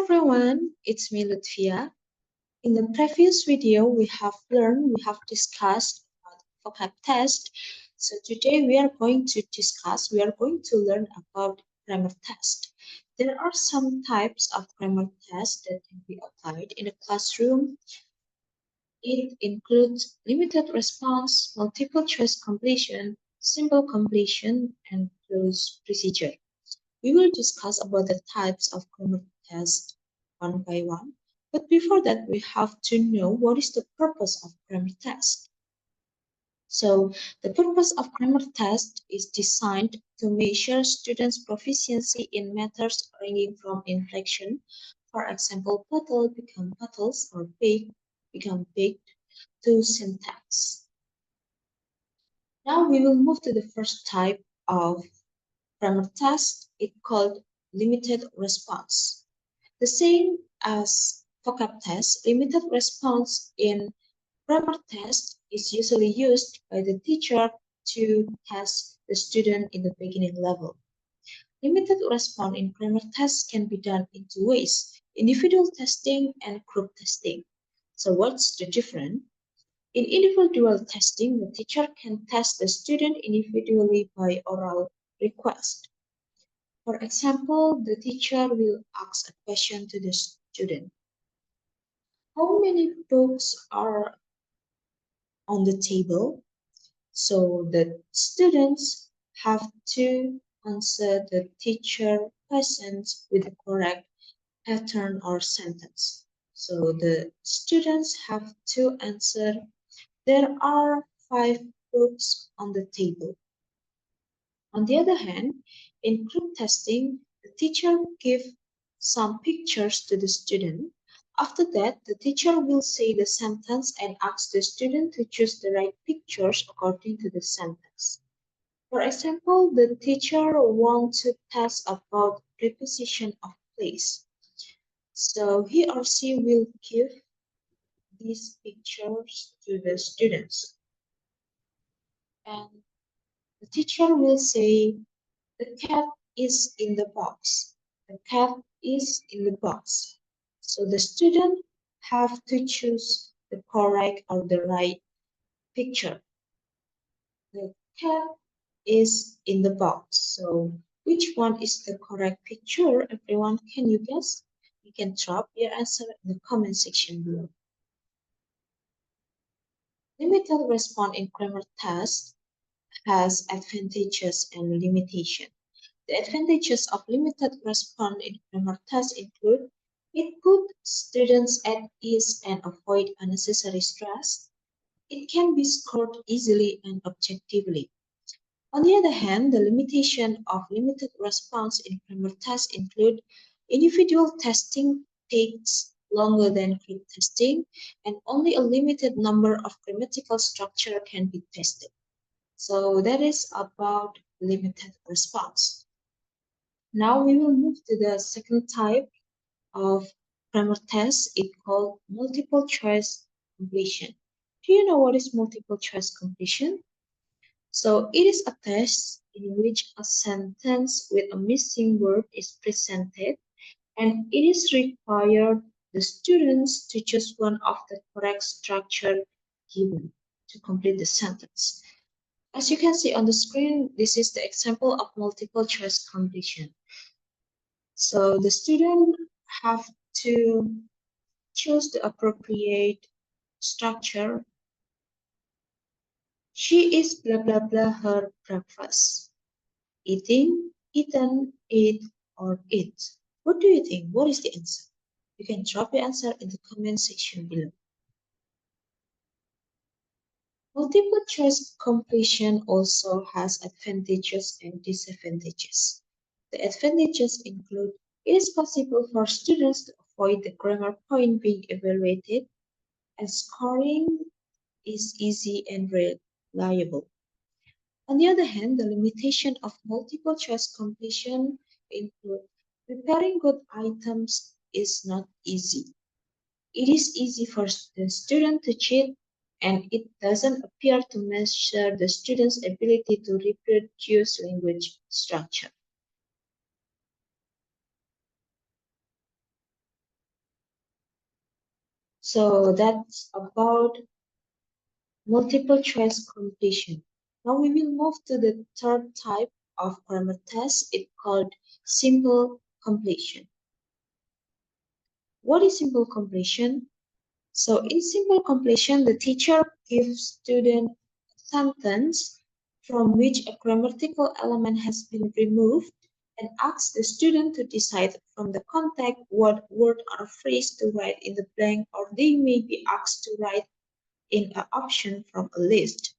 Everyone, it's me Luthfia. In the previous video, we have discussed about vocab test. So today we are going to learn about grammar test. There are some types of grammar test that can be applied in the classroom. It includes limited response, multiple choice completion, simple completion, and close procedure. We will discuss about the types of grammar test one by one. But before that, we have to know what is the purpose of grammar test. So the purpose of grammar test is designed to measure students' proficiency in matters ranging from inflection, for example, bottle become bottles or big become baked, to syntax. Now we will move to the first type of grammar test. It's called limited response. The same as vocab test, limited response in grammar test is usually used by the teacher to test the student in the beginning level. Limited response in grammar test can be done in two ways, individual testing and group testing. So what's the difference? In individual testing, the teacher can test the student individually by oral request. For example, the teacher will ask a question to the student. How many books are on the table? So the students have to answer the teacher questions with the correct pattern or sentence. So the students have to answer, there are 5 books on the table. On the other hand, in group testing, the teacher gives some pictures to the student. After that, the teacher will say the sentence and ask the student to choose the right pictures according to the sentence. For example, the teacher wants to test about preposition of place. So he or she will give these pictures to the students. And the teacher will say, the cat is in the box. The cat is in the box. So the student have to choose the correct or the right picture. The cat is in the box. So which one is the correct picture? Everyone, can you guess? You can drop your answer in the comment section below. Limited response in grammar test has advantages and limitations. The advantages of limited response in grammar tests include it puts students at ease and avoid unnecessary stress. It can be scored easily and objectively. On the other hand, the limitation of limited response in grammar tests include individual testing takes longer than group testing, and only a limited number of grammatical structure can be tested. So that is about limited response. Now we will move to the second type of grammar test. It's called multiple choice completion. Do you know what is multiple choice completion? So it is a test in which a sentence with a missing word is presented, and it is required the students to choose one of the correct structure given to complete the sentence. As you can see on the screen, this is the example of multiple choice completion. So the student have to choose the appropriate structure. She is blah blah blah her breakfast. Eating, eaten, ate, or eat. What do you think? What is the answer? You can drop your answer in the comment section below. Multiple choice completion also has advantages and disadvantages. The advantages include it is possible for students to avoid the grammar point being evaluated, and scoring is easy and reliable. On the other hand, the limitation of multiple choice completion include preparing good items is not easy. It is easy for the student to cheat, and it doesn't appear to measure the student's ability to reproduce language structure. So that's about multiple choice completion. Now we will move to the third type of grammar test. It's called simple completion. What is simple completion? So in simple completion, the teacher gives student a sentence from which a grammatical element has been removed and asks the student to decide from the context what word or phrase to write in the blank, or they may be asked to write in an option from a list,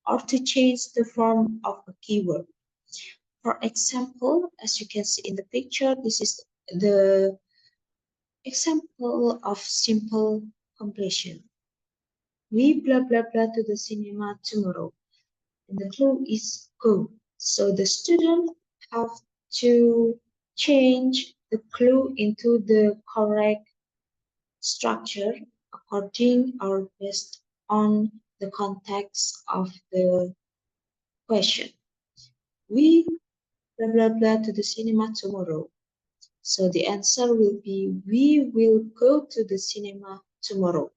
or to change the form of a keyword. For example, as you can see in the picture, this is the example of simple completion. We blah blah blah to the cinema tomorrow. And the clue is go. So the student have to change the clue into the correct structure according or based on the context of the question. We blah blah blah to the cinema tomorrow. So the answer will be we will go to the cinema tomorrow.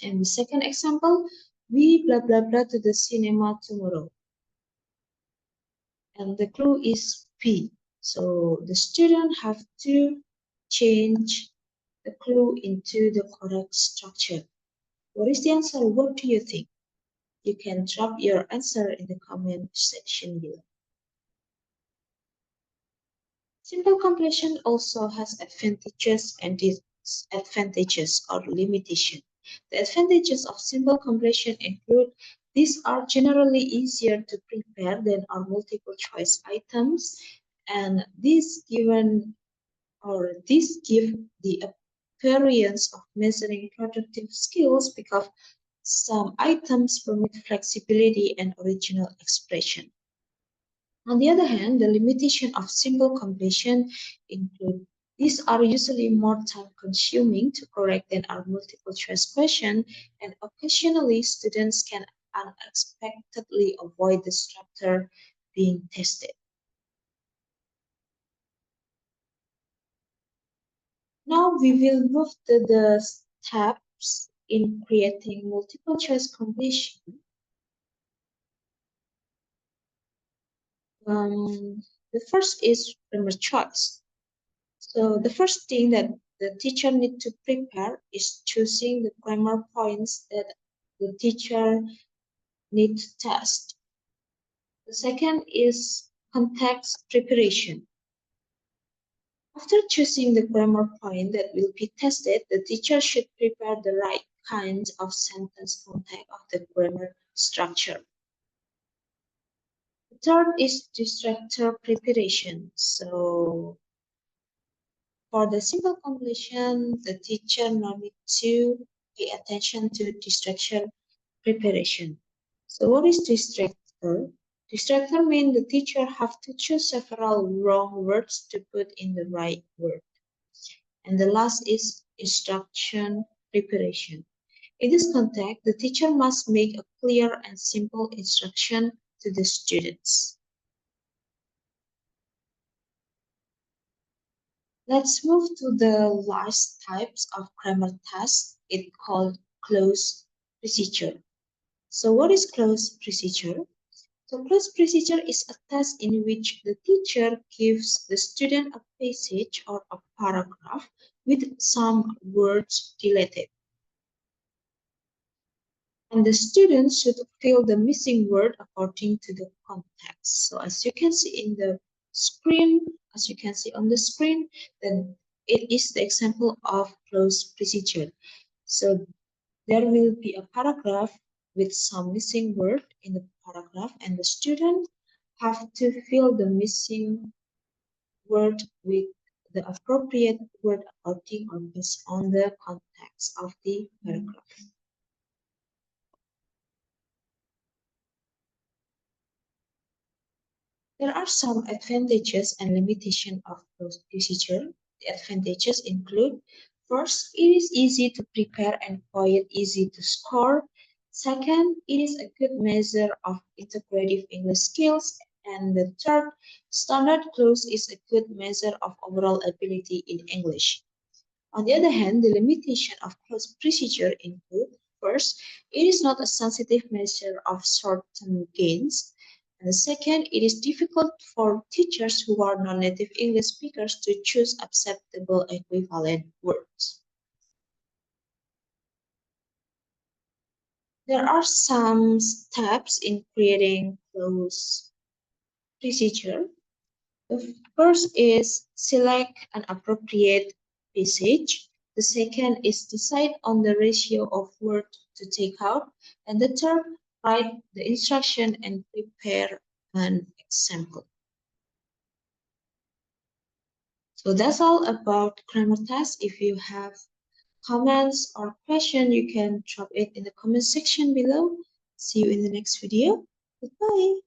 And the second example, we blah blah blah to the cinema tomorrow. And the clue is P. So the student have to change the clue into the correct structure. What is the answer? What do you think? You can drop your answer in the comment section below. Simple completion also has advantages and disadvantages or limitation. The advantages of simple completion include these are generally easier to prepare than our multiple choice items, and these give the appearance of measuring productive skills because some items permit flexibility and original expression. On the other hand, the limitation of simple completion include these are usually more time-consuming to correct than our multiple-choice question, and occasionally students can unexpectedly avoid the structure being tested. Now we will move to the steps in creating multiple-choice completion. The first is grammar choice. So the first thing that the teacher needs to prepare is choosing the grammar points that the teacher needs to test. The second is context preparation. After choosing the grammar point that will be tested, the teacher should prepare the right kinds of sentence context of the grammar structure. The third is distractor preparation. So for the simple completion, the teacher now needs to pay attention to distraction preparation. So what is distractor? Distractor means the teacher have to choose several wrong words to put in the right word. And the last is instruction preparation. In this context, the teacher must make a clear and simple instruction to the students. Let's move to the last types of grammar tests. It's called close procedure. So what is close procedure? So close procedure is a test in which the teacher gives the student a passage or a paragraph with some words deleted. And the student should fill the missing word according to the context. So as you can see in the screen, as you can see on the screen, then it is the example of close procedure. So there will be a paragraph with some missing word in the paragraph, and the student have to fill the missing word with the appropriate word according or based on the context of the paragraph. There are some advantages and limitations of closed procedure. The advantages include first, it is easy to prepare and quite easy to score. Second, it is a good measure of integrative English skills. And the third, standard close is a good measure of overall ability in English. On the other hand, the limitation of close procedure include: first, it is not a sensitive measure of short-term gains. And the second, it is difficult for teachers who are non-native English speakers to choose acceptable equivalent words. There are some steps in creating close procedure. The first is select an appropriate passage. The second is decide on the ratio of word to take out. And the third, write the instruction and prepare an example. So that's all about grammar test. If you have comments or question, you can drop it in the comment section below. See you in the next video. Goodbye.